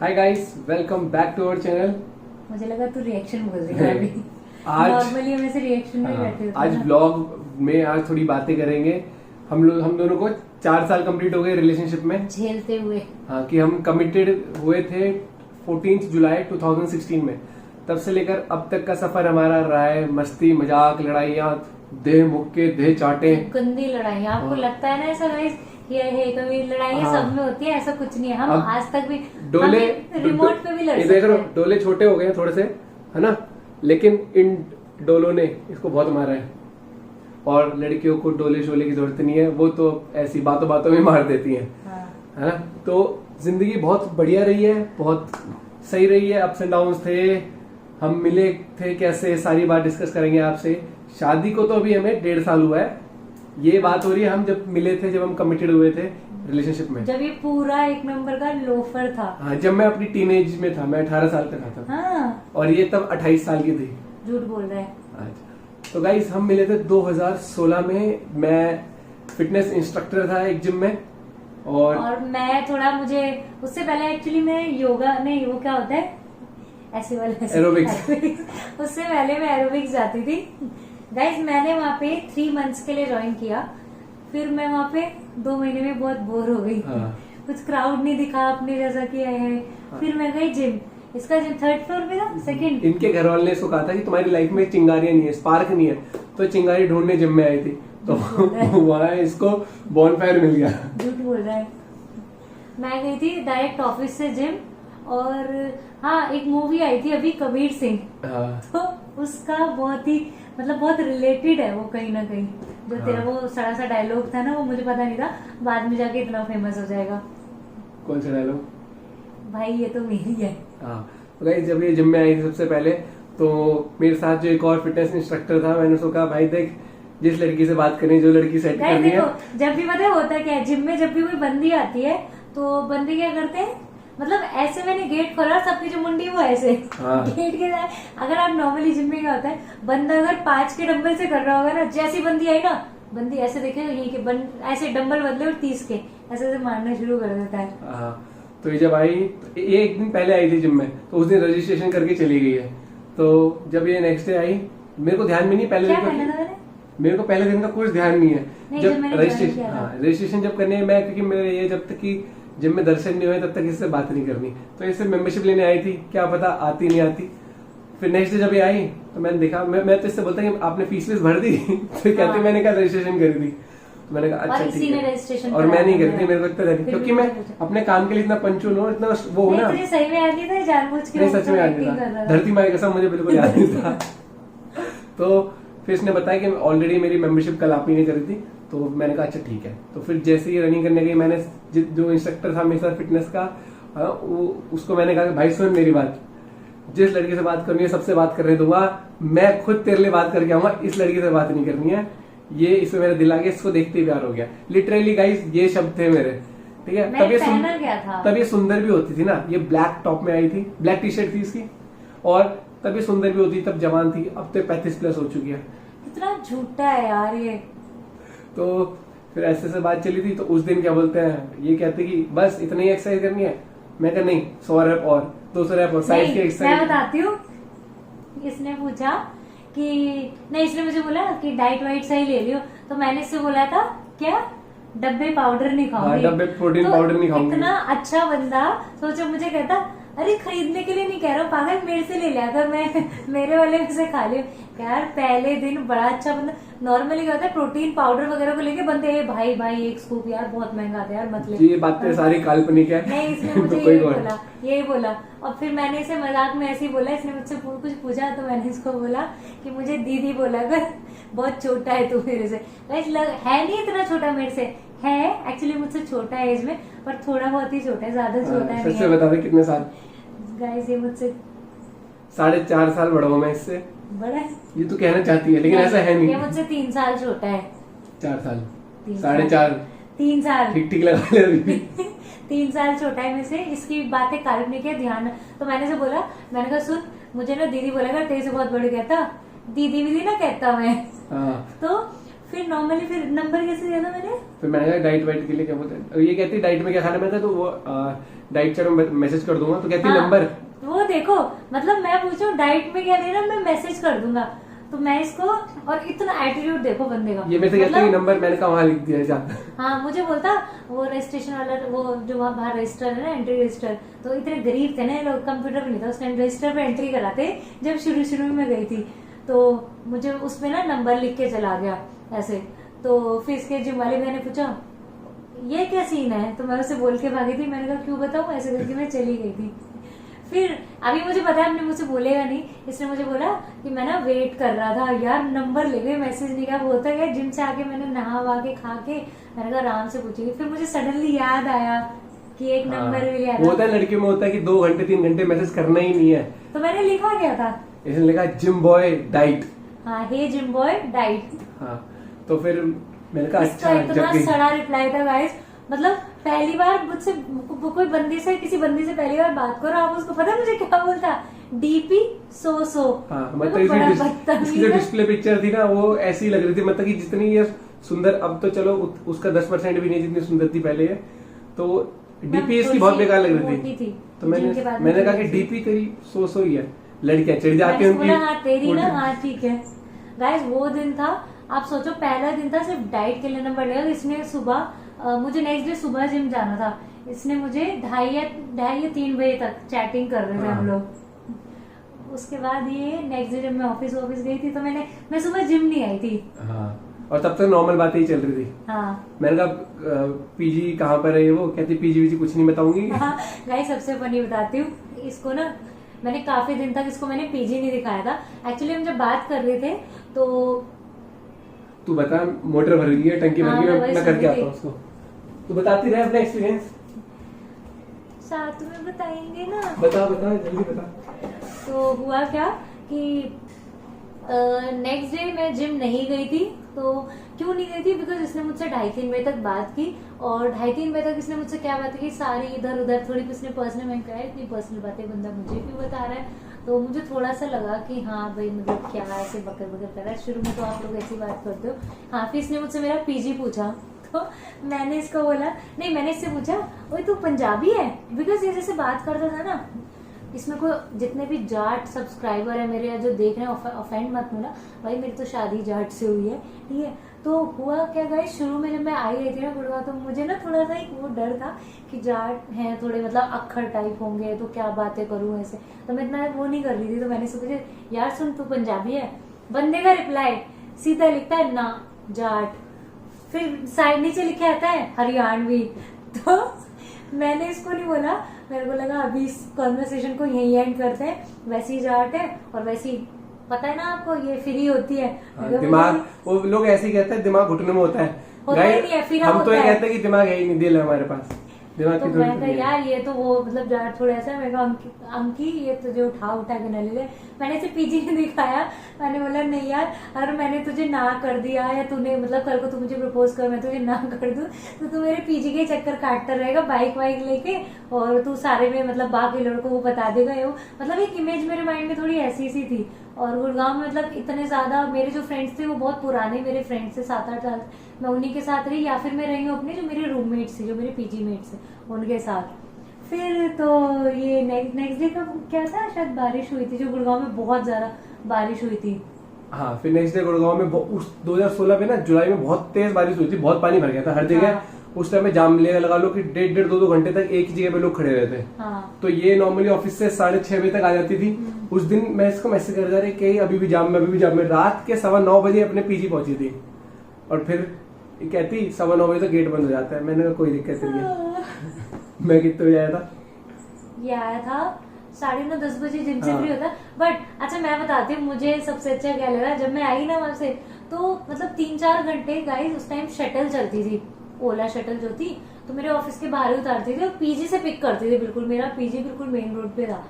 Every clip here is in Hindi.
Hi guys, welcome back to our channel. मुझे लगा तू रिएक्शन बोल रही है अभी। आज नॉर्मली हम ऐसे रिएक्शन नहीं करते होते आज ना। ब्लॉग में आज थोड़ी बातें करेंगे। हम दोनों को 4 साल कंप्लीट हो गए रिलेशनशिप में। झेलते हुए। हाँ, कि हम कमिटेड हुए थे 14 जुलाई 2016 में। तब से लेकर अब तक का सफर हमारा रहा है मस्ती मजाक लड़ाइयाँ, देह मुक्के देह चाटे। गंदी लड़ाई आपको हाँ। लगता है ना ऐसा गाइस, ये है कभी लड़ाइयाँ हाँ। सब में होती है, ऐसा कुछ नहीं है। हम अब आज तक भी डोले रिमोट पे भी लड़ ये सकते देख रहे हो, हैं। डोले छोटे हो गए हैं थोड़े से, है ना, लेकिन इन डोलों ने इसको बहुत मारा है। और लड़कियों को डोले शोले की जरूरत नहीं है, वो तो ऐसी बातों बातों में मार देती हैं, हाँ। है ना। तो जिंदगी बहुत बढ़िया रही है, बहुत सही रही है। अप्स एंड डाउन्स थे, हम मिले थे कैसे, सारी बात डिस्कस करेंगे आपसे। शादी को तो अभी हमें 1.5 साल हुआ है। ये बात हो रही है हम जब मिले थे, जब हम कमिटेड हुए थे रिलेशनशिप में, जब ये पूरा एक नंबर का लोफर था। हाँ, जब मैं अपनी टीनेज में था, मैं 18 साल का था तब। हाँ, और ये तब 28 साल की थी। झूठ बोल रहा है। अच्छा, तो गाइस हम मिले थे 2016 में। मैं फिटनेस इंस्ट्रक्टर था एक जिम में, और मैं थोड़ा, मुझे उससे पहले एक्चुअली मैं योगा नहीं, वो क्या होता है ऐसे वाले एरोबिक्स। उससे पहले मैं एरोबिक्स जाती थी। गाइस मैंने वहाँ पे 3 मंथ्स के लिए ज्वाइन किया। फिर मैं वहाँ पे 2 महीने में बहुत बोर हो गई। हाँ। कुछ क्राउड नहीं दिखा अपने जैसा कि है। हाँ। फिर मैं गई जिम। इसका जिम 3rd फ्लोर पे था, 2nd। इनके घर वाले ने इसको कहा था कि तुम्हारी लाइफ में चिंगारियां नहीं है, स्पार्क नहीं है, तो चिंगारी ढूंढने जिम में आई थी, तो वहाँ इसको बॉनफायर मिल गया। झूठ बोल रहा है। मैं गई थी डायरेक्ट ऑफिस से जिम। और हाँ, एक मूवी आई थी अभी, कबीर सिंह। हाँ। तो उसका बहुत ही मतलब बहुत रिलेटेड है वो कहीं ना कहीं। जो हाँ। तेरा वो सड़ा सा डायलॉग था ना, वो मुझे पता नहीं था, बाद में जाके इतना फेमस हो जाएगा। कौन सा डायलॉग? भाई ये तो मेरी है। हाँ, तो गाइस जब ये जिम में आई थी सबसे पहले, तो मेरे साथ जो एक और फिटनेस इंस्ट्रक्टर था, मैंने उसको कहा भाई देख, जिस लड़की से बात करनी, जो लड़की सेट गाइस करनी है। देखो, जब भी पता है होता क्या है, जिम में जब भी कोई बंदी आती है तो बंदे क्या करते हैं, मतलब ऐसे मैंने गेट खोला, सबकी जो मुंडी वो ऐसे हाँ। गेट के साथ। अगर आप नॉर्मली जिम में क्या होता है, बंदा अगर 5 के डंबल से कर रहा होगा ना, जैसी बंदी आई ना, बंदी ऐसे देखेगा यही के ऐसे डंबल बदले और 30 के ऐसे मारना शुरू कर देता है। हाँ, तो ये जब आई, तो ये एक दिन पहले आई थी जिम में, तो उस दिन रजिस्ट्रेशन करके चली गई है। तो जब ये नेक्स्ट डे आई, मेरे को ध्यान भी नहीं पहले क्या दिन करना था का, मैंने? मेरे को पहले दिन का कुछ ध्यान नहीं है। नहीं, जब जब मैंने रजिस्ट्रेशन, ज्वाइन किया था। हाँ, रजिस्ट्रेशन जब करने मैं, क्योंकि मेरे ये जब तक कि जिम में दर्शन नहीं हुए तब तक इससे बात नहीं करनी, तो इससे मेंबरशिप लेने आई थी, क्या पता आती नहीं आती। फिर नेक्स्ट डे जब ये आई तो मैंने देखा, मैं तो इससे बोलता कि आपने फीस भर दी तो कहती हाँ। मैंने कहा रजिस्ट्रेशन कर दी। तो मैंने कहा और अच्छा इसी ठीक ने है, रजिस्ट्रेशन और मैं नहीं कराया करती, मेरे को इतना नहीं, फिर क्योंकि भी मैं मुझे पूछा। अपने काम के लिए इतना पंचुअल हूँ, इतना वो हूँ नहीं, ना। तुझे सही में याद नहीं था, जानबूझ के नहीं, सच में याद acting नहीं कर था, रहा था। धरती माँ की कसम मुझे बिल्कुल याद नहीं था। तो फिर इसने बताया कि ऑलरेडी मेरी मेंबरशिप कल आप ही ने करी थी, तो मैंने कहा अच्छा ठीक है। तो फिर जैसे ही रनिंग करने गई, मैंने जो इंस्ट्रक्टर था मेरे साथ फिटनेस का, उसको मैंने कहा कि भाई सुन मेरी बात, जिस लड़की से बात करनी है सबसे बात करने दूंगा, मैं खुद तेरे लिए बात करके आऊंगा, इस लड़की से बात नहीं करनी है। ये इसमें मेरा दिल आ गया, इसको देखते ही प्यार हो गया। लिटरली गाइस ये शब्द थे मेरे, ठीक है। मैं पहना क्या था? तब ये सुंदर भी होती थी ना, ये ब्लैक टॉप में आई थी, ब्लैक टी शर्ट थी इसकी, और तब ये सुंदर भी होती, तब जवान थी, अब तो 35 प्लस हो चुकी है। कितना झूठा है यार ये। तो फिर ऐसे से बात चली थी, तो उस दिन क्या बोलते हैं, ये कहते कि बस इतनी ही एक्सरसाइज करनी है। मैं कहा नहीं, 100 रैप और 200 रैप और साइज की नहीं, मैं एक्सरसाइज। बताती हूँ। इसने पूछा कि नहीं, इसने मुझे बोला कि डाइट वाइट सही ले लियो, तो मैंने इससे बोला था क्या, डब्बे पाउडर नहीं खाऊंगी। हाँ, डब्बे प्रोटीन तो पाउडर नहीं खाऊंगी। इतना अच्छा बंदा सोचो, मुझे कहता अरे खरीदने के लिए नहीं कह रहा हूँ पागल, मेरे से ले लिया अगर मैं मेरे वाले में से खा लियो। यार पहले दिन बड़ा अच्छा बंदा। नॉर्मली क्या होता है, प्रोटीन पाउडर वगैरह को लेके बंदे, भाई भाई एक स्कूप यार बहुत महंगा था यार, मत ले। ये बातें सारी काल्पनिक है। नहीं, इसने तो मुझे कोई यही बोला। और फिर मैंने इसे मजाक में ऐसे ही बोला, इसने मुझसे कुछ पूछा तो मैंने इसको बोला कि मुझे दीदी बोला कर, बहुत छोटा है तू मेरे से। है नहीं इतना छोटा मेरे से, है एक्चुअली मुझसे छोटा है एज में, पर थोड़ा बहुत ही छोटा है, ज्यादा छोटा है फिर नहीं से है। बता दे कितने साल? गाइस ये मुझसे 4.5 साल बड़ा हूँ मैं इससे। बड़ा है। ये तू कहना चाहती है, लेकिन ऐसा है ये नहीं। मुझसे 3 साल छोटा है। 4 साल, 3 साल। 4.5, 3 साल ठीक ठीक लगा ले अभी। 3 साल छोटा है मेरे से। इसकी बातें काल्पनिक है, ध्यान। तो मैंने से बोला, मैंने कहा सुन, मुझे ना दीदी बोला कर, तेरे से बहुत बड़ी कहता, दीदी भी ना कहता मैं। हाँ। तो फिर नॉर्मली फिर नंबर कैसे दिया था मैंने? फिर मैंने कहा डाइट वाइट के लिए क्या बोलते हैं, ये कहती डाइट में क्या खाना, मैं था तो वो डाइट चलो मैसेज कर दूंगा, तो कहती हाँ, नंबर। वो देखो, मतलब मैं पूछूं डाइट में क्या लेना, मैं मैसेज कर दूंगा, तो मैं इसको, और इतना एटीट्यूड देखो बंदे का, ये मेरे से कहती है नंबर, मैंने कहा वहां लिख दिया जा। हाँ, मुझे बोलता वो रजिस्ट्रेशन वाला, वो जो वहाँ बाहर रजिस्टर है ना, एंट्री रजिस्टर, तो इतने गरीब थे ना ये लोग, कंप्यूटर भी नहीं था उस टाइम, रजिस्टर पे एंट्री कराते जब शुरू शुरू में मैं गई थी, तो मुझे उसमें ना नंबर लिख के चला गया ऐसे। तो फिर इसके जिम वाले भैया ने पूछा ये क्या सीन है, तो मैं उसे बोल के भागी थी, मैंने कहा क्यों बताऊं, ऐसे करके मैं चली गई थी। फिर अभी मुझे पता है आपने मुझसे बोलेगा नहीं, इसने मुझे बोला कि मैं ना वेट कर रहा था यार, नंबर ले गए, मैसेज नहीं कहा, होता है जिम से आके मैंने नहा वा के खा के, मैंने कहा आराम से पूछेगी, फिर मुझे सडनली याद आया कि एक नंबर भी लिया था। होता है लड़कियों में, होता है कि 2 घंटे 3 घंटे मैसेज करना ही नहीं है, तो मैंने लिखा क्या था, इसने लिखा जिम बॉय डाइट। हाँ, हे जिम बॉय डाइट। हाँ, तो फिर मैंने कहा इसका अच्छा इतना जब भी सड़ा रिप्लाई था गाइस, मतलब पहली बार मुझसे कोई बंदी से, किसी बंदी से पहली बार बात करो, आप उसको पता है मुझे क्या बोलता, डीपी सो। हाँ, मेरे मतलब को बड़ा इसकी बदतमीज जो है। डिस्प्ले पिक्चर थी ना वो ऐसी लग रही थी, मतलब कि जितनी ये सुंदर, अब तो चलो उसका 10% भी नहीं जितनी सुंदर थी पहले है, तो डीपी इसकी बहुत बेकार लग रही थी। तो मैंने कहा कि डीपी तेरी सो ही है, लड़कियां चिढ़ जाती हैं उनकी। हाँ तेरी ना, हाँ ठीक है गाइस, वो दिन था, आप सोचो पहला दिन था, सिर्फ डाइट के लिए नंबर लिया, इसने सुबह मुझे नेक्स्ट डे सुबह जिम जाना था, इसने मुझे 2:30 या 3 बजे तक चैटिंग कर रहे थे हम लोग। उसके बाद ये नेक्स्ट डे जब मैं ऑफिस गई थी, तो मैं सुबह जिम नहीं आई थी। हाँ, और तब तक नॉर्मल बातें ही चल रही थी। हाँ, मैंने कहा पीजी कहाँ पर है, वो कहती पीजी वीजी कुछ नहीं बताऊंगी। हाँ गाइस, सबसे फनी बताती हूँ इसको ना, मैंने काफी दिन तक इसको मैंने पीजी नहीं दिखाया था, एक्चुअली हम जब बात कर रहे थे तो तू बता, मोटर भर गई है, टंकी भर गई, मैं करके आता हूँ उसको, तू बताती रहे अपना एक्सपीरियंस। साथ में बताएंगे ना, बता जल्दी बता। तो हुआ क्या कि नेक्स्ट डे मैं जिम नहीं गई थी, तो क्यों नहीं गई थी, बिकॉज इसने मुझसे 2:30-3 बजे तक बात की, और 2:30-3 बजे तक इसने मुझसे क्या बात की, सारी इधर उधर थोड़ी इसने पर्सनल, मैंने कहा इतनी पर्सनल बातें बंदा मुझे क्यों बता रहा है, तो मुझे थोड़ा सा लगा कि हाँ भाई, मतलब क्या ऐसे बकर बकर कर रहा है, शुरू में तो आप लोग ऐसी बात करते हो। हाँ, फिर इसने मुझसे मेरा पीजी पूछा, तो मैंने इसको बोला, नहीं मैंने इससे पूछा ओए तू पंजाबी है, बिकॉज ये जैसे बात करता था ना, इसमें को जितने भी जाट सब्सक्राइबर है मेरे, या जो देख रहे हैं, ऑफेंड मत होना भाई, मेरी तो शादी जाट से हुई है, ठीक है। तो हुआ क्या गाइस, शुरू में जब मैं आई रही थी ना गुड़गांव, तो मुझे ना थोड़ा सा एक वो डर था कि जाट हैं थोड़े, मतलब अक्खर टाइप होंगे, तो क्या बातें करूं ऐसे, तो मैं इतना वो नहीं कर रही थी। तो मैंने सोचा यार सुन, तू पंजाबी है, बंदे का रिप्लाई सीधा लिखता है ना जाट, फिर साइड नीचे लिखा आता है हरियाणवी। तो मैंने इसको नहीं बोला, मेरे को लगा अभी इस कॉन्वर्सेशन को यही एंड करते हैं, वैसी जाट है और वैसी, पता है ना आपको, ये फ्री होती है। दिमाग, वो लोग ऐसे ही कहते हैं दिमाग घुटने में होता है, होता ही नहीं है, फिर हम तो ये कहते हैं कि दिमाग है ही नहीं, दिल है हमारे पास, दिमाग तो की मैं जरूरत कहा नहीं है। यार ये तो वो मतलब जाट थोड़ा ऐसा, मैं कहा अंकी ये तो जो उठा के न ले ले, मैंने इसे पीजी नहीं दिखाया, मैंने बोला नहीं यार, अगर मैंने तुझे ना कर दिया, या तूने मतलब कल को तू मुझे प्रपोज कर, मैं तुझे ना कर दूं, तो तू मेरे पीजी के चक्कर काटता रहेगा बाइक वाइक लेके, और तू सारे में मतलब बाकी लड़कों को बता देगा ये वो, मतलब एक इमेज मेरे माइंड में थोड़ी ऐसी सी थी। और गुड़गांव में मतलब इतने ज्यादा मेरे जो फ्रेंड्स थे वो बहुत पुराने मेरे फ्रेंड्स थे, 7-8 साल मैं उन्हीं के साथ रही, या फिर मैं रही हूँ अपने जो मेरे रूममेट्स थे, जो मेरे पीजी मेट्स थे उनके साथ। फिर तो ये नेक्स्ट डे का क्या था, शायद बारिश हुई थी, जो गुड़गांव में बहुत ज्यादा बारिश हुई थी। हाँ, फिर नेक्स्ट डे गुड़गांव में उस 2016 में ना जुलाई में बहुत तेज बारिश हुई थी, बहुत पानी भर गया था हर जगह। हाँ। उस टाइम में जाम लगा लो कि 1.5-2 घंटे तक एक ही जगह पे लोग खड़े रहते। हाँ। तो ये नॉर्मली ऑफिस से 6:30 बजे तक आ जाती थी। उस दिन मैं इसको मैसेज कर रहा था कि अभी भी जाम में, रात के 9:15 बजे अपने पीजी पहुंची थी, और फिर कहती 9:15 बजे तक गेट बंद हो जाता है। मैंने कहा कोई दिक्कत नहीं है। मैं कितने बजे आया था, ये आया था 9:30-10 बजे जिम से हाँ। फ्री होता। बट अच्छा मैं बताती हूँ मुझे सबसे अच्छा क्या लगा, जब मैं आई ना वहां से, तो मतलब 3-4 घंटे गाइस उस टाइम शटल चलती थी, ओला शटल जो थी, तो मेरे ऑफिस के बाहर उतारती थी और पीजी से पिक करती थी, बिल्कुल मेरा पीजी बिल्कुल मेन रोड पे था।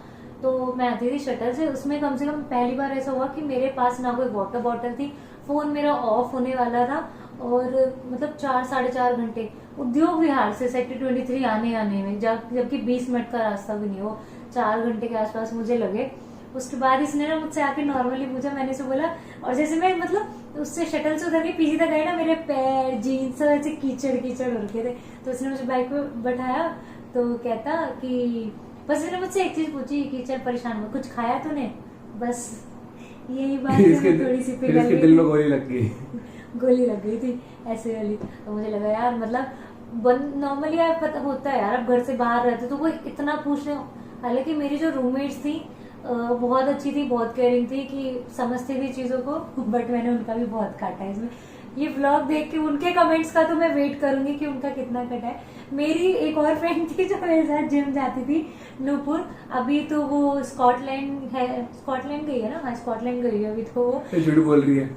तो मैं आती थी शटल से, उसमें कम से कम पहली बार ऐसा हुआ कि मेरे पास ना कोई वाटर बॉटल थी, फोन मेरा ऑफ होने वाला था, और मतलब 4-4.5 घंटे उद्योग विहार से सेक्टर 23 आने में, जबकि 20 मिनट का रास्ता भी नहीं, वो 4 घंटे के आसपास मुझे लगे। उसके बाद इसने ना मुझसे आके नॉर्मली पूछा, मैंने इसे बोला, और जैसे मैं मतलब उससे शटल से उतर के पीछे तक गई ना, मेरे पैर जीन्स सब ऐसे कीचड़ कीचड़ हो रखे थे। तो उसने मुझे बाइक पे बैठाया, तो कहता कि बस इसने मुझसे एक चीज पूछी कि चल परेशान हो, कुछ खाया तूने, बस यही बात थोड़ी सी फिर इसके दिल में गोली लग गई। गोली लग गई थी ऐसे वाली। तो मुझे लगा यार मतलब नॉर्मली यार पता होता है यार, अब घर से बाहर रहते तो कोई इतना पूछने। हालांकि मेरी जो रूममेट्स थी बहुत अच्छी थी, बहुत केयरिंग थी, कि समझती थी चीजों को, बट मैंने उनका भी बहुत काटा है इसमें। ये व्लॉग देख के उनके कमेंट्स का तो मैं वेट करूंगी कि उनका कितना कटा है। मेरी एक और फ्रेंड थी जो मेरे साथ जिम जाती थी, नूपुर, अभी तो वो स्कॉटलैंड गई है ना, हाँ स्कॉटलैंड गई है अभी तो वो। झूठ बोल रही है।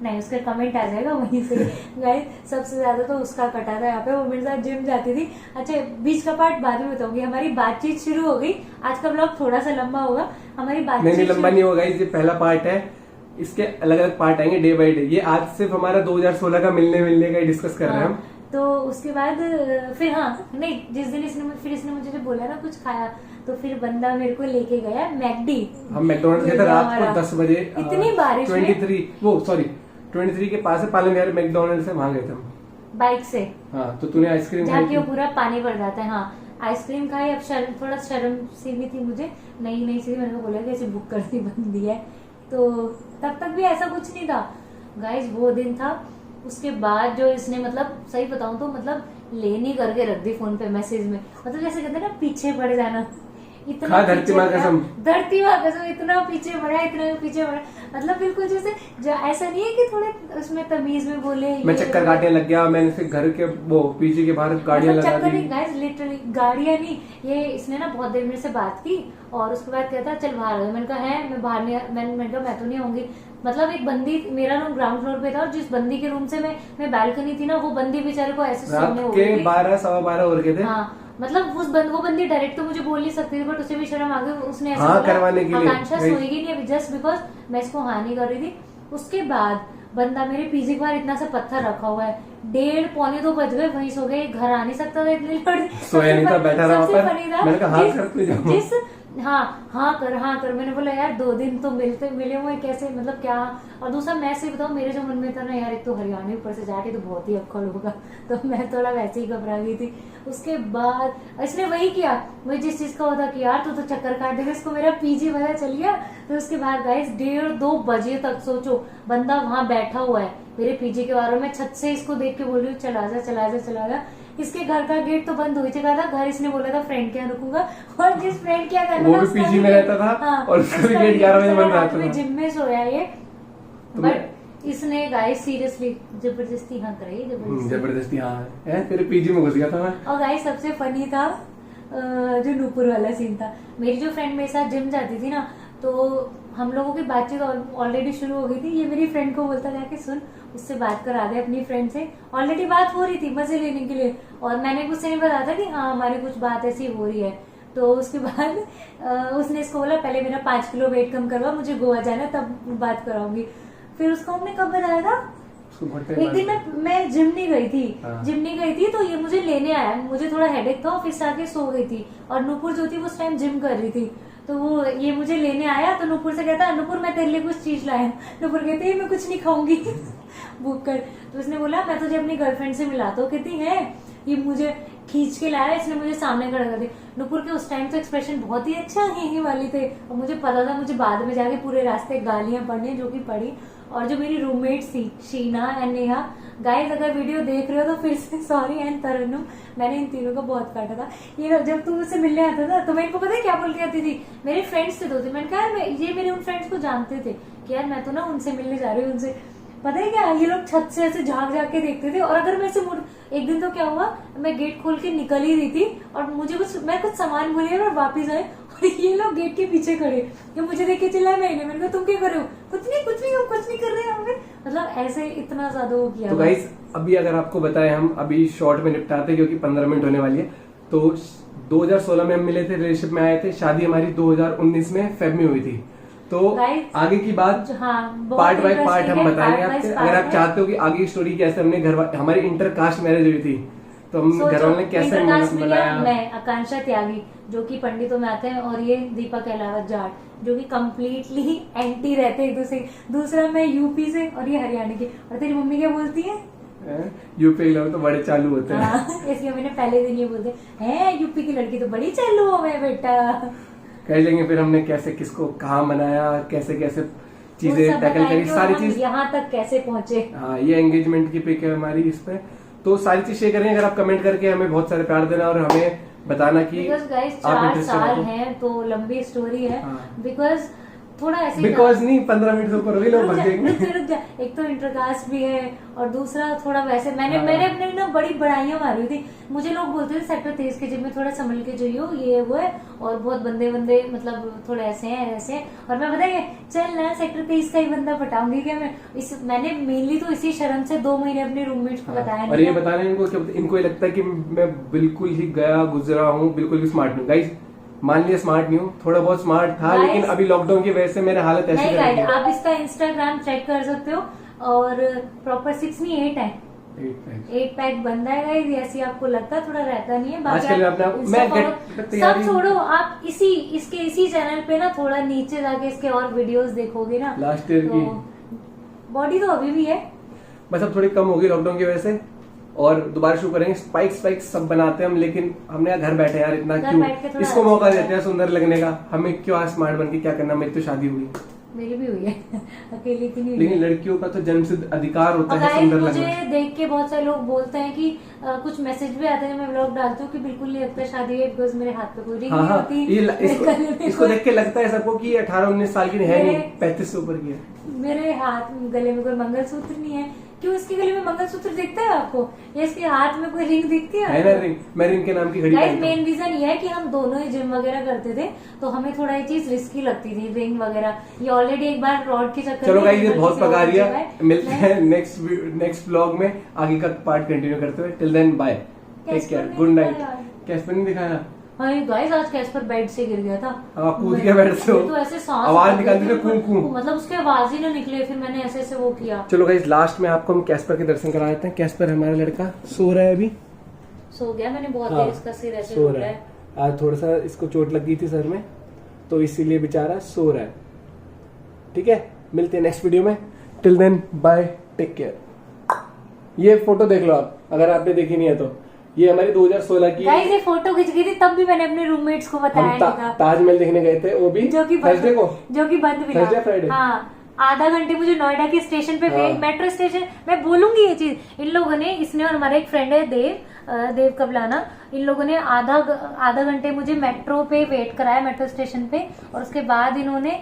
नहीं, उसका कमेंट आ जाएगा वहीं से। गाइस सबसे ज्यादा तो उसका कटा था यहाँ पे, वो मेरे साथ जिम जाती थी। अच्छा, बीच का पार्ट बाद में बताऊंगी। हमारी बातचीत शुरू हो गई, आज का ब्लॉग थोड़ा सा लंबा होगा, हमारी बातचीत नहीं लंबा नहीं होगा, ये पहला पार्ट है, इसके अलग अलग पार्ट आएंगे डे बाय डे। ये आज सिर्फ हमारा 2016 का मिलने का डिस्कस कर रहे हैं हम। तो उसके बाद फिर नहीं, जिस दिन इसने मुझे जो बोला ना कुछ खाया, तो फिर बंदा मेरे को लेके गया मैकडी। हम मैकडोनल्ड्स गए थे रात को 10 बजे, इतनी बारिश में 23 के पास है पालन विहार मैकडोनल्ड्स है, वहां गए थे हम बाइक से। हाँ, तो तूने आइसक्रीम जहाँ की वो पूरा पानी भर जाता है। हाँ, आइसक्रीम खाई। अब थोड़ा शर्म सी भी थी मुझे, नई सी। मैंने बोला कि ऐसे बुक करती बनती है, तो तब तक भी ऐसा कुछ नहीं था गाइस, वो दिन था। उसके बाद जो इसने मतलब सही बताऊं तो मतलब लेनी करके रख दी फोन पे मैसेज में, मतलब जैसे कहते हैं ना पीछे पड़ जाना, इतना धरती माँ कसम इतना पीछे बढ़ा, मतलब बिल्कुल जैसे ऐसा नहीं है कि थोड़े उसमें तमीज में बोले। मैं चक्कर काटने लग गया, मैंने फिर घर के वो पीछे के बाहर गाड़ियां लगा दी। गाइस लिटरली गाड़ियां नहीं, ये इसने ना बहुत देर मेरे से बात की, और उसके बाद कहता चल बाहर आ। मैंने कहा है मैं बाहर नहीं, मैंने कहा मैं तो नहीं आऊंगी। मतलब एक बंदी, मेरा रूम ग्राउंड फ्लोर पे था, और जिस बंदी के रूम से मैं बालकनी थी ना, वो बंदी बेचारे को ऐसे सोने हो गई। 12-12:15 हो रखे थे। हाँ, मतलब वो बंदी डायरेक्ट तो मुझे बोल नहीं सकती थी, बट उसे भी शर्म आ गई। उसने ऐसा हाँ, करवाने के लिए आकांक्षा सोएगी नहीं अभी, जस्ट बिकॉज मैं इसको हाँ नहीं कर रही थी। उसके बाद बंदा मेरे पीजी के बाहर इतना सा पत्थर रखा हुआ है, 1:30-1:45 बज गए, वहीं सो गए। घर आ नहीं सकता था इतनी सोया नहीं था, बैठा रहा वहाँ पर। मैंने कहा हाँ कर। मैंने बोला यार 2 दिन तो मिले हुए कैसे, मतलब क्या। और दूसरा मैं से बताऊँ, मेरे जो मन में था ना यार, एक तो हरियाणा ऊपर से जाके तो बहुत ही अक्कड़ होगा, तो मैं थोड़ा वैसे ही घबरा गई थी। उसके बाद इसने वही किया, वही जिस चीज का होता कि यार तू तो चक्कर काट देगा, इसको मेरा पीजी पता चल गया। तो उसके बाद गाइस 1:30-2 बजे तक सोचो बंदा वहां बैठा हुआ है मेरे पीजी के बारे में, छत से इसको देख के बोल रही हूँ चला जा। इसके घर का गेट तो बंद हो चुका था, घर इसने बोला था फ्रेंड के यहाँ रुकूंगा, और जिस फ्रेंड के यहाँ करना वो भी पीजी में रहता था। हाँ, और उसका भी गेट 11 बजे बंद रहता था। जिम में सोया ये, बट इसने गाइस सीरियसली जबरदस्ती हाँ कराई, जबरदस्ती हाँ है, तेरे पीजी में घुस गया था मैं। और गाइस सबसे फनी था जो नूपुर वाला सीन था। मेरी जो फ्रेंड मेरे साथ जिम जाती थी ना, तो हम लोगों की बातचीत ऑलरेडी शुरू हो गई थी। ये मेरी फ्रेंड को बोलता था कि सुन, उससे बात करा दे अपनी फ्रेंड से। ऑलरेडी बात हो रही थी मजे लेने के लिए, और मैंने कुछ नहीं बताया था कि हाँ हमारी कुछ बात ऐसी हो रही है। तो उसके बाद उसने इसको बोला पहले मेरा 5 किलो वेट कम करवा, मुझे गोवा जाना तब बात कराऊंगी। फिर उसको हमने कब बताया था, एक दिन मैं जिम नहीं गई थी, तो ये मुझे लेने आया। मुझे थोड़ा हेडेक था, ऑफिस से आके सो गई थी, और नूपुर जो थी उस टाइम जिम कर रही थी। तो वो ये मुझे लेने आया, तो नूपुर से कहता नूपुर मैं तेरे लिए कुछ चीज लाया। नूपुर कहती है मैं कुछ नहीं खाऊंगी बुक कर। तो उसने बोला मैं तुझे अपनी गर्लफ्रेंड से मिलाता हूँ। कहती है ये मुझे खींच के लाया, इसने मुझे सामने खड़ा कर दिया। नूपुर के उस टाइम तो एक्सप्रेशन बहुत ही अच्छा ही वाले थे, और मुझे पता था मुझे बाद में जाके पूरे रास्ते गालियां पड़नी, जो कि पड़ी। और जो मेरी रूममेट्स थी शीना एंड नेहा, गाइस अगर वीडियो देख रहे हो तो फिर से सॉरी, एंड तरन्नुम, मैंने इन तीनों को बहुत काटा था। ये जब तुम मुझसे मिलने आता था तो मैं इनको पता है क्या बोल के आती थी, मेरे फ्रेंड्स थे 2 मैंने कहा ये मेरे उन फ्रेंड्स को जानते थे कि यार मैं तो ना उनसे मिलने जा रही हूँ। उनसे पता है क्या, ये लोग छत से ऐसे झाँक के देखते थे, और अगर मैं से एक दिन तो क्या हुआ, मैं गेट खोल के निकल ही रही थी, और मैं कुछ सामान भूली और वापिस आए, और ये लोग गेट के पीछे खड़े, ये मुझे देख के चिल्लाए। मैंने कहा तुम क्या कर रहे हो? कुछ नहीं कर रहे हैं। मतलब ऐसे इतना ज्यादा वो किया। तो गाइस अभी अगर आपको बताएं, हम अभी शॉर्ट में निपटाते क्योंकि 15 मिनट होने वाली है। तो 2016 में हम मिले थे, रिलेशनशिप में आए थे, शादी हमारी 2019 में फेब में हुई थी। तो आगे की बात पार्ट बाय पार्ट हम बताएंगे आपको। अगर आप चाहते हो कि आगे की स्टोरी कैसे हमने हमारी इंटर कास्ट मैरिज हुई थी, तो तो हम घर वालों ने कैसे इंद्रकाश मनाया। मिलिया, मैं आकांक्षा त्यागी जो कि पंडितों में आते हैं, और ये दीपक अहलावत जाट जो कि कम्प्लीटली एंटी रहते हैं एक दूसरे। दूसरा मैं यूपी से और ये हरियाणा की। और तेरी मम्मी क्या बोलती है? यूपी के लोग तो बड़े चालू होते हैं। हाँ, इसलिए मैंने पहले दिन ये बोलते हैं यूपी की लड़की तो बड़ी चालू हो गए बेटा। कह लेंगे फिर हमने कैसे किसको कहाँ मनाया, कैसे कैसे चीजें टैकल करी, सारी चीज यहाँ तक कैसे पहुंचे। हाँ, ये एंगेजमेंट की पिक है हमारी इस पे, तो सारी चीज शेयर करेंगे। अगर आप कमेंट करके हमें बहुत सारे प्यार देना और हमें बताना कि गाइस आप 4 इंटरेस्टेड साल हो। हैं तो लंबी स्टोरी है। हाँ। बिकॉज थोड़ा ऐसे बिकॉज नहीं, 15 मिनट से ऊपर हो गई, लोग भग जाएंगे। रुक जा। एक तो इंटरकास्ट भी है और दूसरा थोड़ा वैसे मैंने हाँ। मैंने अपने ना बड़ी बड़ाइयां मारी हुई थी। मुझे लोग बोलते थे सेक्टर 23 के जिम में थोड़ा संभल के जाइयो, ये वो है, और बहुत बंदे बंदे मतलब थोड़े ऐसे हैं वैसे हैं। और मैं बताइए चल ना सेक्टर 23 का ही बंदा पटाऊंगी क्या मैं। मैंने मेनली तो इसी शर्म से 2 महीने अपने रूममेट्स को बताया और ये नहीं। बताना इनको कि इनको ये लगता है कि मैं बिल्कुल ही गया गुजरा हूँ, बिल्कुल भी स्मार्ट नहीं। गाइस मान लिया स्मार्ट नहीं हूँ, थोड़ा बहुत स्मार्ट था, Guys, लेकिन अभी लॉकडाउन की वजह से मेरे हालत ऐसी नहीं कर गाइड, रही है। आप इसका इंस्टाग्राम चेक कर सकते हो। और प्रॉपर 6 नहीं 8 है, 8 पैक बंदा है गाइस। ऐसी आपको लगता है थोड़ा रहता नहीं है। बाकी आजकल आप अपना Insta मैं follow- get सब तैयारी छोड़ो, आप इसी चैनल पे ना थोड़ा नीचे जाके इसके और वीडियोस देखोगे ना, लास्ट ईयर की बॉडी तो अभी भी है। बस अब थोड़ी कम होगी लॉकडाउन की वजह से, और दोबारा शुरू करेंगे। स्पाइक सब बनाते हैं हम, लेकिन हमने घर बैठे यार इतना घर क्यों, बैठ के थोड़ा इसको अच्छा मौका लगता देते हैं सुंदर लगने का। हमें क्यों आज स्मार्ट बन के क्या करना, मेरी तो शादी हुई, मेरी भी हुई है अकेली की नहीं हुई लेकिन है। लड़कियों का तो जन्मसिद्ध अधिकार होता और है guys, सुंदर मुझे लगना। देख के बहुत सारे लोग बोलते हैं कि कुछ मैसेज भी आते हैं, मैं व्लॉग डालती हूँ कि बिल्कुल नहीं लगता शादी है, बिकॉज मेरे हाथ पे कोई रिंग हाँ नहीं हाँ, होती। ये मेरे गले में इसको कोई- देख के लगता है सबको कि 18-19 साल की है नहीं, मेरे- 35 से ऊपर की है। मेरे हाथ गले में कोई मंगलसूत्र नहीं है। क्यों इसके गले में मंगलसूत्र दिखता है आपको, या इसके हाथ में कोई रिंग दिखती है ना रिंग, मैं रिंग के नाम की घड़ी गाइस पहनता हूँ। मेन रीजन ये है कि हम दोनों ही जिम वगैरह करते थे, तो हमें थोड़ा ये चीज रिस्की लगती थी रिंग वगैरह। ये ऑलरेडी एक बार रॉड के चक्कर चलो में गाइस, ये किसी बहुत और पका दिया, जगह है। मिलते हैं नेक्स्ट व्लॉग में आगे का पार्ट कंटिन्यू करते हुए। Till then bye, take Casper care, ने गुड नाइट। दिखाया यार। कैस्पर नहीं दिखाया? हाँ गाइस आज कैस्पर बेड से गिर गया था। हाँ, कूद के बेड से हो। तो ऐसे सांस आवाज आती निकालती थी, थी, कूं कूं। मतलब उसके आवाज ही ना निकले, फिर मैंने ऐसे ऐसे वो किया। चलो गाइस, लास्ट में आपको हम कैस्पर के दर्शन करा देते हैं। कैस्पर हमारा लड़का सो रहा है अभी, सो गया। मैंने बहुत हाँ, देर इसका सिर ऐसे सो रो रहा रहा है। है। आज थोड़ा सा इसको चोट लग गई थी सर में, तो इसीलिए बेचारा सो रहा है। ठीक है, मिलते हैं नेक्स्ट वीडियो में। Till then bye, take care. ये फोटो देख लो आप, अगर आपने देखी नहीं है तो। ये हमारी 2016 की, गाइस ये फोटो खिंच गई थी, तब भी मैंने अपने रूममेट्स को बताया हम नहीं था। ताजमहल देखने गए थे, वो भी जो कि थर्सडे को। जो कि बंद भी था। Thursday, Friday? हाँ, आधा घंटे मुझे नोएडा के स्टेशन पे हाँ। मेट्रो स्टेशन, मैं बोलूंगी ये चीज। इन लोगों ने, इसने और हमारा एक फ्रेंड है देव कबलाना, इन लोगों ने आधा घंटे मुझे मेट्रो पे वेट कराया, मेट्रो स्टेशन पे। और उसके बाद इन्होंने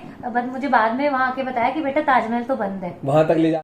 मुझे बाद में वहां आके बताया कि बेटा ताजमहल तो बंद है। वहां तक ले जा